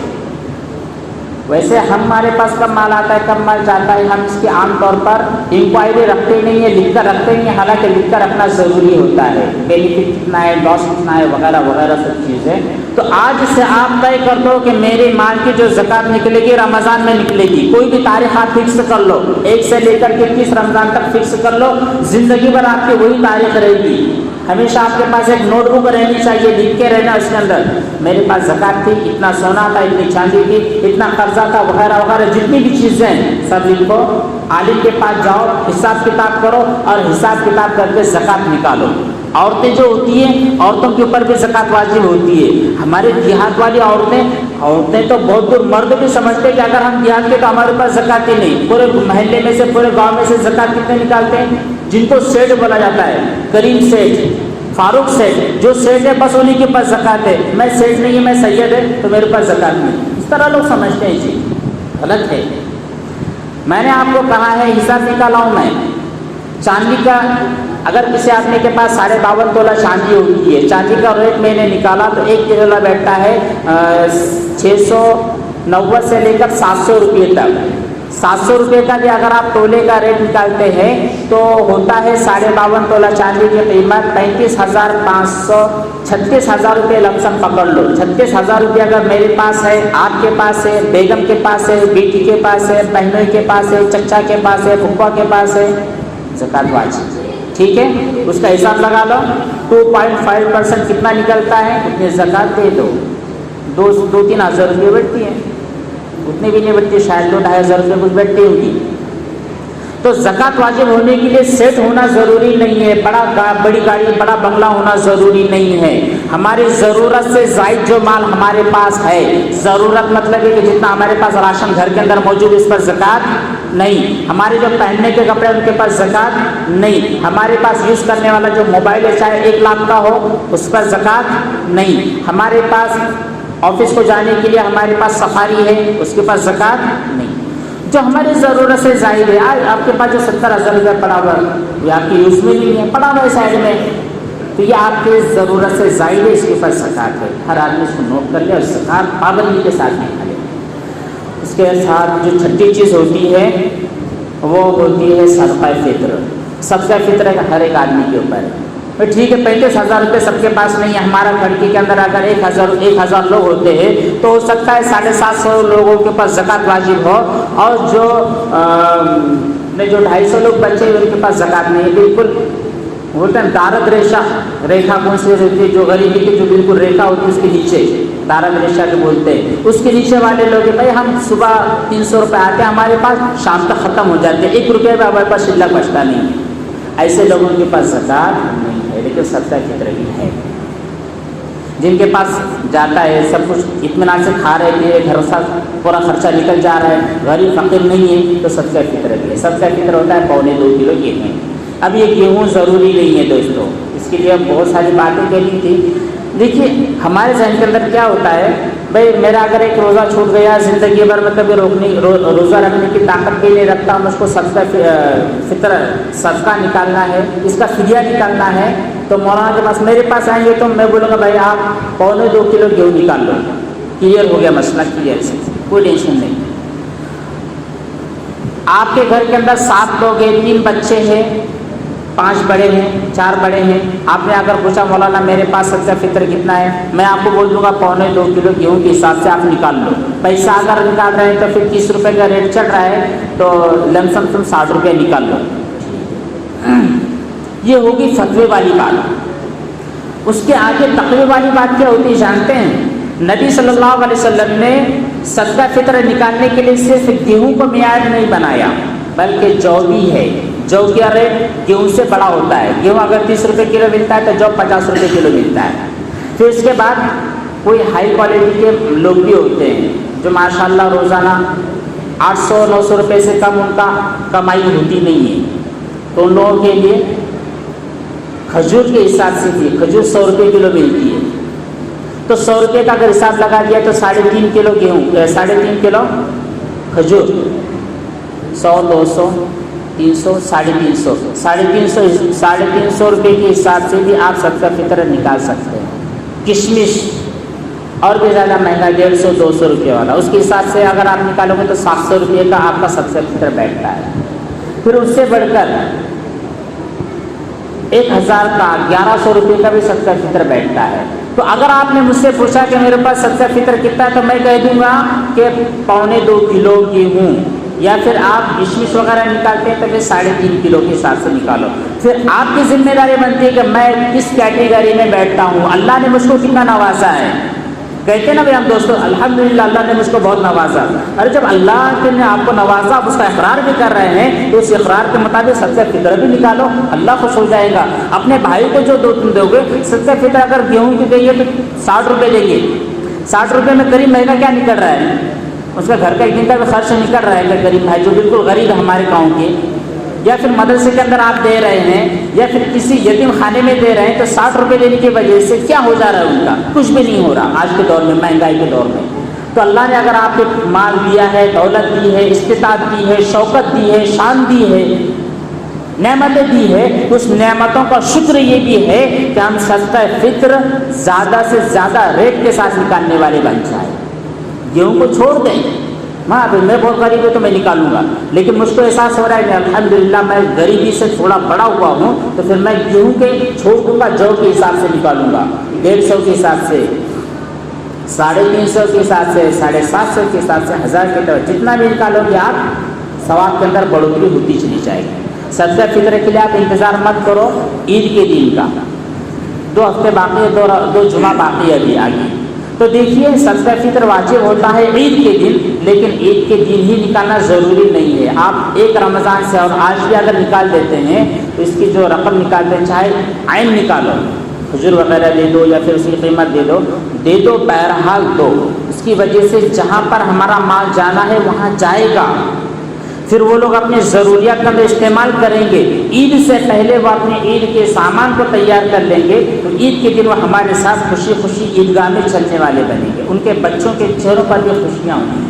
ویسے ہمارے پاس کم مال آتا ہے، کم مال جاتا ہے، ہم اس کی عام طور پر انکوائری رکھتے نہیں ہیں، لکھ کر رکھتے نہیں ہیں، حالانکہ لکھ کر رکھنا ضروری ہوتا ہے، بینیفٹ کتنا ہے، لاس کتنا ہے، وغیرہ وغیرہ سب چیزیں۔ تو آج سے آپ طے کر دو کہ میرے مال کی جو زکوٰۃ نکلے گی رمضان میں نکلے گی، کوئی بھی تاریخ آپ فکس کر لو، 1 سے لے کر کے 30 رمضان تک فکس کر لو، زندگی بھر آپ کی وہی تاریخ رہے گی۔ ہمیشہ آپ کے پاس ایک نوٹ بک رہنی چاہیے، لکھ کے رہنا اس کے اندر میرے پاس زکوٰۃ تھی، اتنا سونا تھا، اتنی چاندی تھی، اتنا قرضہ تھا، وغیرہ وغیرہ جتنی بھی چیزیں سب لکھو، عالم کے پاس جاؤ، حساب کتاب کرو اور حساب کتاب کر کے زکوٰۃ نکالو۔ عورتیں جو ہوتی ہیں عورتوں کے اوپر بھی زکوٰۃ واجب ہوتی ہے۔ ہمارے دیہات والی عورتیں تو بہت دور، مرد بھی سمجھتے ہیں کہ اگر ہم دیہات کے تو ہمارے پاس زکوٰۃ ہی نہیں، پورے محلے میں سے پورے گاؤں میں سے زکوٰۃ کتنے نکالتے ہیں؟ جن کو سیٹ بولا جاتا ہے، کریم سیٹ، فاروق سیٹ، جو سیٹ ہے بس انہیں کے پاس زکوٰۃ ہے، میں سیٹ نہیں ہے میں سید ہے تو میرے پاس زکوٰۃ نہیں۔ اس طرح لوگ سمجھتے ہیں، جی غلط ہے۔ میں نے آپ کو کہا ہے حساب نکالا ہوں میں، چاندی کا اگر کسی آدمی کے پاس 52.5 تولہ چاندی ہوتی ہے، چاندی کا ریٹ میں نے نکالا تو 1 کلو بیٹھتا ہے 690 سے لے کر 700 روپے تک۔ 700 روپے کا بھی اگر آپ تولے کا ریٹ نکالتے ہیں تو ہوتا ہے 52.5 تولہ چاندی کی قیمت 35,500 36,000 روپے لم سم پکڑ لو۔ 36,000 روپے اگر میرے پاس ہے، آپ کے پاس ہے، بیگم کے پاس ہے، بیٹی کے پاس ہے، بہنوئی کے پاس ہے، چچا کے پاس ہے، پھپھا کے پاس ہے، زکوٰۃ واجب، ٹھیک ہے، اس کا حساب لگا لو۔ 2.5% کتنا نکلتا ہے، اتنی زکوٰۃ دے دو۔ 2-3 ہزار روپے بیٹھتی ہے، اتنی بھی نہیں بیٹھتی، شاید 2-2.5 ہزار روپے کچھ بیٹھتی ہوگی۔ تو زکوٰۃ واجب ہونے کے لیے سیٹ ہونا ضروری نہیں ہے، بڑی گاڑی، بڑا بنگلہ ہونا ضروری نہیں ہے۔ ہماری ضرورت سے زائد جو مال ہمارے پاس ہے، ضرورت مطلب ہے کہ جتنا ہمارے پاس راشن گھر کے اندر موجود ہے اس پر زکوٰۃ نہیں، ہمارے جو پہننے کے کپڑے ان کے پاس زکوٰۃ نہیں، ہمارے پاس یوز کرنے والا جو موبائل ہے چاہے 1 لاکھ کا ہو اس پر زکوٰۃ نہیں، ہمارے پاس آفس کو جانے کے لیے ہمارے پاس سفاری ہے اس کے پاس زکوٰۃ نہیں۔ جو ہماری ضرورت سے زائد ہے، آپ کے پاس جو 70,000 روپے پڑا ہوا ہے یہ آپ کی یوز میں نہیں ہے، پڑا ہوا ہے سائڈ میں، تو یہ آپ کی ضرورت سے زائد ہے، اس کے پاس زکوٰۃ ہے۔ ہر آدمی اس کو نوٹ کر لے اور زکوٰۃ پابندی کے ساتھ نکالے۔ اس کے ساتھ جو چھٹی چیز ہوتی ہے وہ ہوتی ہے صدقہ فطر۔ صدقہ فطر ہر ایک آدمی کے اوپر ہے۔ ٹھیک ہے، 35,000 روپے سب کے پاس نہیں ہے، ہمارا کھڑکی کے اندر اگر 1,000 لوگ ہوتے ہیں تو ہو سکتا ہے 750 لوگوں کے پاس زکوٰۃ واجب ہو، اور جو 250 لوگ بچے ہیں ان کے پاس زکوٰۃ نہیں ہے۔ بالکل بولتے ہیں دارد ریکھا کون سی ہوتی ہے، جو غریبی کی جو بالکل ریکھا ہوتی ہے اس کے نیچے دارد ریشا جو بولتے ہیں، اس کے نیچے والے لوگ ہیں، بھائی ہم صبح 300 روپے آتے ہیں ہمارے پاس، شام تک ختم ہو جاتے ہیں، 1 روپے بھی ہمارے پاس شلک بچتا نہیں ہے، ایسے لوگوں کے پاس زکوٰۃ نہیں ہے، لیکن صدقہ فطر بھی ہے۔ جن کے پاس جاتا ہے سب کچھ اطمینان سے کھا رہے تھے، گھر سے پورا خرچہ نکل جا رہا ہے، غریب فقیر نہیں ہے، تو صدقہ فطر بھی ہے۔ صدقہ فطر ہوتا ہے 2.25 کلو گیہوں۔ اب یہ گیہوں ضروری نہیں ہے دوستوں، اس کے لیے بہت ساری باتیں کہنی تھی۔ دیکھیے ہمارے ذہن کے اندر کیا ہوتا ہے، بھائی میرا اگر ایک روزہ چھوٹ گیا، زندگی بھر میں کبھی روزہ رکھنے کی طاقت بھی نہیں رکھتا، مجھ کو صدقہ نکالنا ہے، اس کا فدیہ نکالنا ہے، تو مولانا کے پاس میرے پاس آئیں گے تو میں بولوں گا بھائی آپ 2.25 کلو گیہوں نکال لو، کلیئر ہو گیا مسئلہ، کلیئر سے کوئی ٹینشن نہیں۔ آپ کے گھر کے اندر 7 لوگ ہیں، 3 بچے ہیں، 5 بڑے ہیں، 4 بڑے ہیں، آپ نے اگر پوچھا مولانا میرے پاس صدقہ فطر کتنا ہے، میں آپ کو بول دوں گا 2.25 کلو گیہوں کے حساب سے آپ نکال لو۔ پیسہ اگر نکال رہے ہیں تو پھر 30 روپے کا ریٹ چل رہا ہے تو لم سم تم 60 روپے نکال لو۔ یہ ہوگی فتوے والی بات۔ اس کے آگے تقوی والی بات کیا ہوتی ہے جانتے ہیں؟ نبی صلی اللہ علیہ وسلم نے صدقہ فطر نکالنے کے لیے صرف گیہوں کو معیار نہیں بنایا بلکہ جو بھی ہے، جو کا ریٹ گیہوں سے بڑا ہوتا ہے، گیہوں اگر 30 روپے کلو ملتا ہے تو جو 50 روپے کلو ملتا ہے۔ پھر اس کے بعد کوئی ہائی کوالٹی کے لوگ بھی ہوتے ہیں جو ماشاءاللہ روزانہ 800-900 روپے سے کم ان کا کمائی ہوتی نہیں ہے، تو ان لوگوں کے لیے کھجور کے حساب سے بھی کھجور 100 روپے کلو ملتی ہے، تو 100 روپے کا اگر حساب لگا دیا تو 3.5 کلو گیہوں، 3.5 کلو کھجور، 100 200 300 350 روپے کے حساب سے بھی آپ صدقہ فطر نکال سکتے ہیں۔ کشمش اور بھی زیادہ مہنگا 150-200 روپے والا، اس کے حساب سے اگر آپ نکالو گے تو 700 روپے کا آپ کا صدقہ فطر بیٹھتا ہے۔ پھر اس سے بڑھ کر 1000 کا 1100 روپے کا بھی صدقہ فطر بیٹھتا ہے۔ تو اگر آپ نے مجھ سے پوچھا کہ میرے پاس صدقہ فطر کتنا ہے تو میں کہہ دوں گا کہ 2.25 کلو گیہوں، یا پھر آپ کشمش وغیرہ نکالتے ہیں تو پھر 3.5 کلو کے حساب سے نکالو۔ پھر آپ کی ذمہ داری بنتی ہے کہ میں کس کیٹیگری میں بیٹھتا ہوں، اللہ نے مجھ کو کتنا نوازا ہے۔ کہتے ہیں نا بھائی ہم دوستوں الحمدللہ اللہ نے مجھ کو بہت نوازا، اور جب اللہ نے آپ کو نوازا آپ اس کا اقرار بھی کر رہے ہیں تو اس اقرار کے مطابق صدقہ فطر بھی نکالو، اللہ خوش ہو جائے گا۔ اپنے بھائی کو جو تم دو گے صدقہ فطر اگر گیہوں کی گئی ہے تو 60 روپے دیں گے، 60 روپے میں قریب مہینہ کیا نکل رہا ہے، اس کا گھر کا ایک دن کا بھی خرچ نکل رہا ہے۔ غریب بھائی جو بالکل غریب ہے ہمارے گاؤں کے، یا پھر مدرسے کے اندر آپ دے رہے ہیں یا پھر کسی یتیم خانے میں دے رہے ہیں تو 60 روپے دینے کی وجہ سے کیا ہو جا رہا ہے، ان کا کچھ بھی نہیں ہو رہا آج کے دور میں، مہنگائی کے دور میں۔ تو اللہ نے اگر آپ کو مال دیا ہے، دولت دی ہے، استطاعت دی ہے، شوکت دی ہے، شان دی ہے، نعمتیں دی ہے تو اس نعمتوں کا شکر یہ بھی ہے کہ ہم صدقہ فطر زیادہ سے زیادہ ریٹ کے ساتھ نکالنے والے بن جائیں. گیہوں کو چھوڑ دیں، ہاں میں بہت غریب ہوں تو میں نکالوں گا، لیکن مجھ کو احساس ہو رہا ہے کہ الحمدللہ میں غریبی سے تھوڑا بڑا ہوا ہوں، تو پھر میں گیہوں کے چھوڑ دوں گا، جو کے حساب سے نکالوں گا، 150 کے حساب سے، 350 کے حساب سے، 750 کے حساب سے، 1000 کے طرف جتنا بھی نکالو گے آپ، ثواب کے اندر بڑھوتری ہوتی چلی جائے گی. صدقہ فطر کے لیے آپ انتظار مت کرو عید کے دن کا، 2 ہفتے باقی ہے، 2 جمعہ باقی ہے ابھی آگے. تو دیکھیے صدقہ فطر واجب ہوتا ہے عید کے دن، لیکن عید کے دن ہی نکالنا ضروری نہیں ہے. آپ ایک رمضان سے اور آج بھی اگر نکال دیتے ہیں تو اس کی جو رقم نکالتے ہیں، چاہے عین نکالو، کھجور وغیرہ دے دو یا پھر اس کی قیمت دے دو، بہرحال دو. اس کی وجہ سے جہاں پر ہمارا مال جانا ہے وہاں جائے گا، پھر وہ لوگ اپنے ضروریات کا استعمال کریں گے. عید سے پہلے وہ اپنے عید کے سامان کو تیار کر لیں گے، تو عید کے دن وہ ہمارے ساتھ خوشی خوشی عیدگاہ میں چلنے والے بنیں گے، ان کے بچوں کے چہروں پر بھی خوشیاں ہوں گی.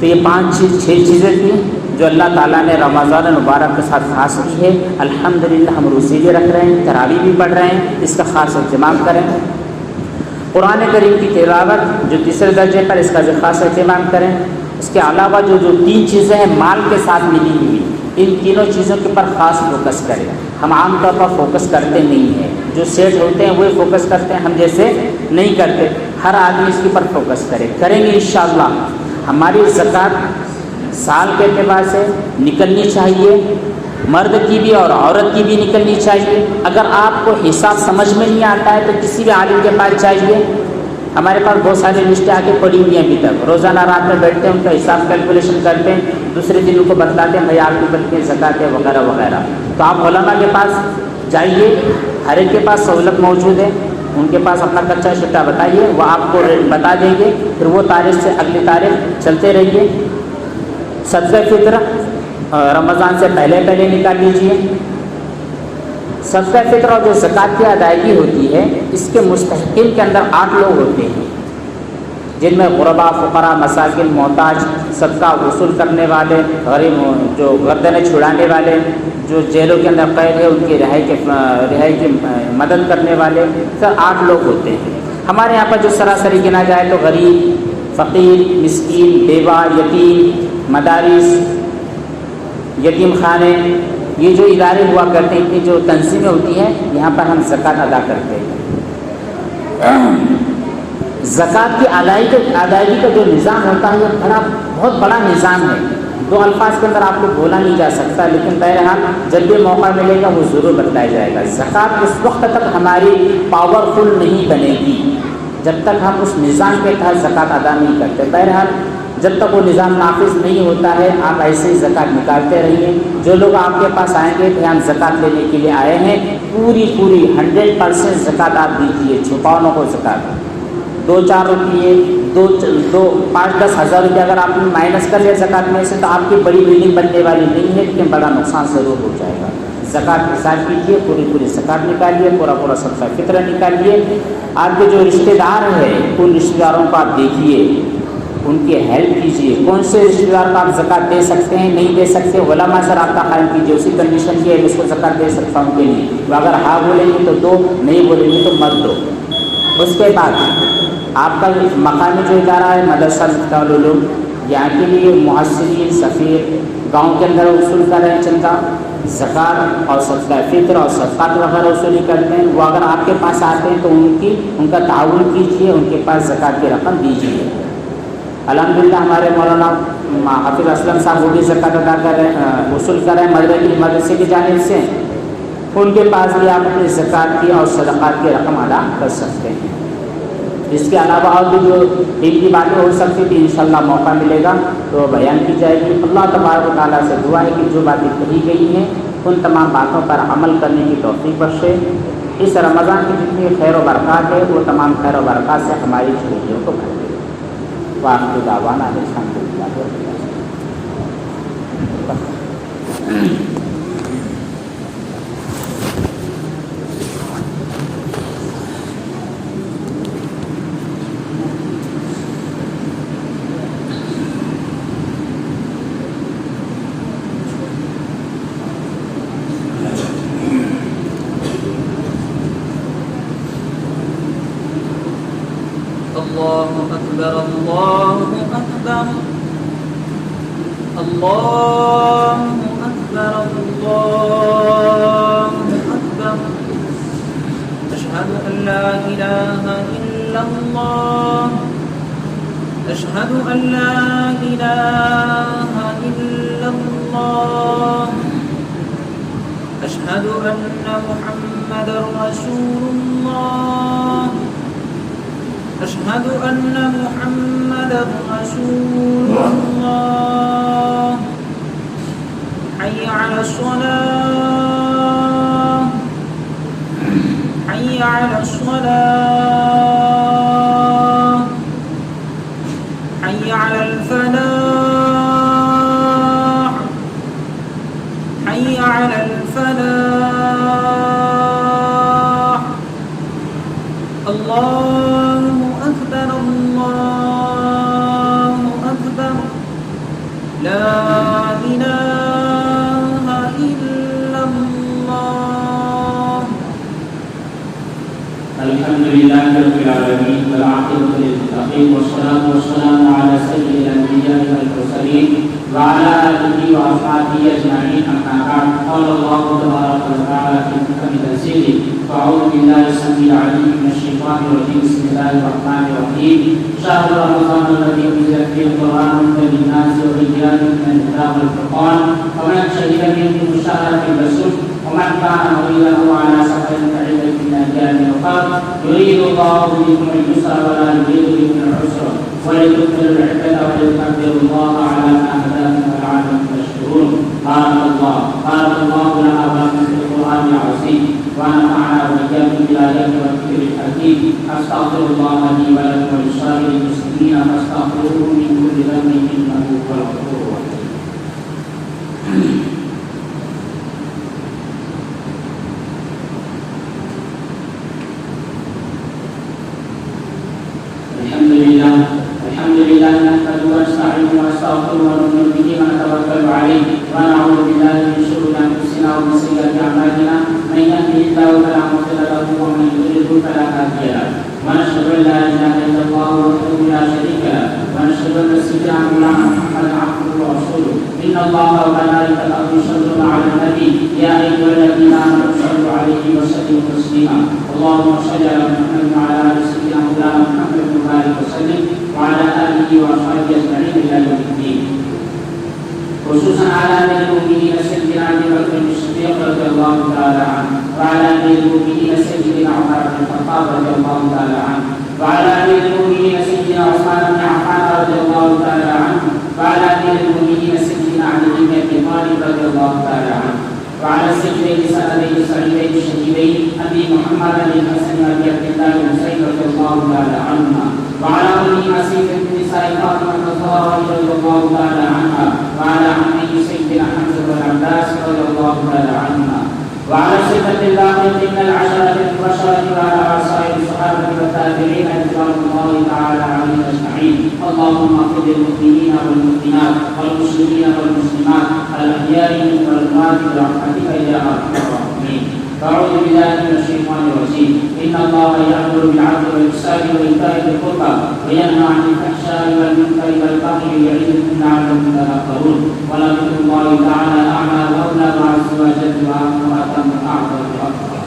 تو یہ 6 چیزیں تھیں جو اللہ تعالیٰ نے رمضان مبارک کے ساتھ خاص کی ہے. الحمدللہ ہم روزے بھی رکھ رہے ہیں، تراویح بھی پڑھ رہے ہیں، اس کا خاص اہتمام کریں. قرآن کریم کی تلاوت جو تیسرے درجے پر، اس کا بھی خاص اہتمام کریں. اس کے علاوہ جو 3 چیزیں ہیں مال کے ساتھ ملی ہوئی، ان تینوں چیزوں کے اوپر خاص فوکس کریں. ہم عام طور پر فوکس کرتے نہیں ہیں، جو سیٹ ہوتے ہیں وہی فوکس کرتے ہیں، ہم جیسے نہیں کرتے. ہر آدمی اس کے اوپر فوکس کریں گے انشاءاللہ. ہماری زکوٰۃ سال کے اعتبار سے نکلنی چاہیے، مرد کی بھی اور عورت کی بھی نکلنی چاہیے. اگر آپ کو حساب سمجھ میں نہیں آتا ہے تو کسی بھی عالم کے پاس چاہیے. ہمارے پاس بہت ساری لسٹیں آ کے پڑی ہوئی ہیں ابھی تک، روزانہ رات میں بیٹھتے ہیں، ان کا حساب کیلکولیشن کرتے ہیں، دوسرے دن ان کو بتلاتے ہیں بھائی آپ کی بچے زکوٰۃ ہے وغیرہ وغیرہ. تو آپ علماء کے پاس جائیے، ہر ایک کے پاس سہولت موجود ہے، ان کے پاس اپنا کچا شٹا بتائیے، وہ آپ کو ریٹ بتا دیں گے. پھر وہ تاریخ سے اگلی تاریخ چلتے رہیے. صدقہ فطر رمضان سے پہلے نکال لیجیے. صدقہ فطر اور جو زکوٰۃ کی ادائیگی ہوتی ہے، اس کے مستحقین کے اندر 8 لوگ ہوتے ہیں، جن میں غرباء، فقراء، مساکین، محتاج، صدقہ وصول کرنے والے، غریب جو گردنیں چھڑانے والے، جو جیلوں کے اندر قید ہے ان کی رہائی کی مدد کرنے والے، سر 8 لوگ ہوتے ہیں. ہمارے یہاں پر جو سراسری گنا جائے تو غریب، فقیر، مسکین، بیوہ، یتیم، مدارس، یتیم خانے، یہ جو ادارے ہوا کرتے ہیں، اتنی جو تنظیمیں ہوتی ہیں، یہاں پر ہم زکوٰۃ ادا کرتے ہیں. زکوٰۃ کی ادائیگی کا جو نظام ہوتا ہے یہ بہت بڑا نظام ہے. 2 الفاظ کے اندر آپ کو بولا نہیں جا سکتا، لیکن بہرحال جب بھی موقع ملے گا وہ ضرور بتلایا جائے گا. زکوٰۃ اس وقت تک ہماری پاورفل نہیں بنے گی جب تک ہم اس نظام کے تحت زکوٰۃ ادا نہیں کرتے. بہرحال جب تک وہ نظام نافذ نہیں ہوتا ہے آپ ایسے ہی زکوٰۃ نکالتے رہیے. جو لوگ آپ کے پاس آئیں گے کہ ہم زکوٰۃ لینے کے لیے آئے ہیں، پوری 100% زکوٰۃ آپ دیجیے، چھپاؤ کو زکوٰۃ. 2-4 روپیے، 5-10 ہزار روپئے اگر آپ نے مائنس کر لیا زکوٰۃ میں سے تو آپ کی بڑی بلڈنگ بننے والی نہیں ہے، لیکن بڑا نقصان ضرور ہو جائے گا. زکوٰۃ کے ساتھ کیجیے، پوری زکوٰۃ نکالیے، پورا صدقہ فطر نکالیے. آپ کے جو رشتہ دار ہیں ان رشتہ داروں کو آپ دیکھیے، ان کی ہیلپ کیجیے. کون سے رشتہ دار کو آپ زکوٰۃ دے سکتے ہیں، نہیں دے سکتے، علماء سے رابطہ قائم کیجیے. اسی کنڈیشن کی ہے جس کو زکوٰۃ دے سکتا ہوں کے لیے، وہ اگر ہاں بولیں گے تو دو، نہیں بولیں گے تو مت دو. اس کے بعد آپ کا مقامی جو ادارہ ہے مدرسہ مفتاح العلوم، یہاں کے لیے محسرین، سفیر گاؤں کے اندر وصول کر رہے ہیں چندہ، زکوٰۃ اور صدقہ فطر اور صدقات وغیرہ وصولی کرتے ہیں. وہ اگر آپ کے پاس آتے ہیں تو ان کا تعاون کیجیے، ان کے پاس زکوٰۃ کی رقم دیجیے. الحمدللہ ہمارے مولانا حافظ اسلم صاحب وہ بھی زکوٰۃ ادا کر رہے ہیں، وصول کر رہے ہیں مدرسے کی جانب سے. ان کے پاس بھی آپ اپنی زکوٰۃ کی اور صدقات کی رقم ادا کر سکتے ہیں. اس کے علاوہ اور بھی جو دین کی باتیں ہو سکتی تھی انشاءاللہ موقع ملے گا تو بیان کی جائے گی. اللہ تبارک و تعالیٰ سے دعا ہے کہ جو باتیں کہی گئی ہیں ان تمام باتوں پر عمل کرنے کی توفیق بخشے. اس رمضان کی جتنی خیر و برکات ہے وہ تمام خیر و برکات سے ہماری زندگیوں کو بھر دے. وآخر دعوانا الحمدللہ. أكبر الله أكبر الله أكبر الله أكبر أشهد أن لا إله إلا الله أشهد أن لا إله إلا الله أشهد أن محمدا رسول الله أشهد أن محمدا رسول الله حي على الصلاة حي على الصلاة حي على الفلاح حي على الفلاح الله أكبر الله أكبر لا إله إلا الله. الحمد لله رب العالمين والعاقبة للمتقين والصلاة والسلام على سيد الأنبياء والمرسلين وعلى آله وأصحابه أجمعين أما بعد قال الله تبارك وتعالى في محكم تنزيله فأعوذ بالله السميع العليم من الشيطان الرجيم بسم الله الرحمن الرحيم شهر رمضان الذي أنزل فيه القرآن هدى للناس وبينات من الهدى والفرقان فمن شهد منكم الشهر فليصم ومن كان مريضا على سفر فعدة من أيام أخرى يريد الله بكم اليسر ولا يريد بكم العسر ولتكملوا العدة ولتكبروا الله على ما هداكم ولعلكم تشكرون. بارك الله لنا ولكم في القرآن العظيم ونفعنا وإياكم بالآيات والذكر الحكيم. أستغفر الله لي ولكم ولسائر المسلمين فاستغفروه من كل ذنب إنه هو الغفور الرحيم. الحمد لله نحمده ونستعينه ونستغفره ونؤمن به ونتوكل عليه ونعوذ بالله من شرور انفسنا ومن سيئات اعمالنا من يهده الله فلا مضل له ومن يضلل فلا هادي له ونشهد ان لا اله الا الله وحده لا شريك له ونشهد ان سيدنا مولانا محمدا عبده ورسوله ان الله وملائكته يصلون على النبي يا ايها الذين امنوا صلوا عليه وسلموا تسليما اللهم صل على محمد وعلى ال سيدنا مولانا محمد وبارك وسلم وعلى آله وأصحابه أجمعين إلى يوم الدين. خصوصا على أمير المؤمنين سيدنا أبي بكر الصديق رضي الله تعالى عنه وعلى أمير المؤمنين سيدنا عمر بن الخطاب رضي الله تعالى عنه وعلى أمير المؤمنين سيدنا عثمان بن عفان رضي الله تعالى عنه وعلى أمير المؤمنين سيدنا علي بن أبي طالب رضي الله تعالى عنه وعلى سيدنا سعدين السعيدين الشهيدين أبي محمد بن الحسن وأبي عبد الله بن حسين رضي الله تعالى عنهما وعلى أمه سيدة النساء فاطمة الزهراء رضي الله تعالى عنها وعلى عمه سيدنا حمزة بن العباس رضي الله تعالى عنهما وعلى ستة الباقين من العشرة المبشرة وعلى سائر الصحابة والتابعين رضوان الله تعالى عليهم أجمعين. اللهم اغفر للمؤمنين والمؤمنات والمسلمين والمسلمات الأحياء منهم والأموات برحمتك يا أرحم الراحمين. أعوذ بالله من الشيطان الرجيم. إن الله يأمر بالعدل والإحسان وإيتاء ذي القربى وينهى عن الفحشاء والمنكر والبغي يعظكم لعلكم تذكرون. ولذكر الله تعالى أعلى وأولى وأعز وأجل وأعظم وأتم وأعظم وأكبر.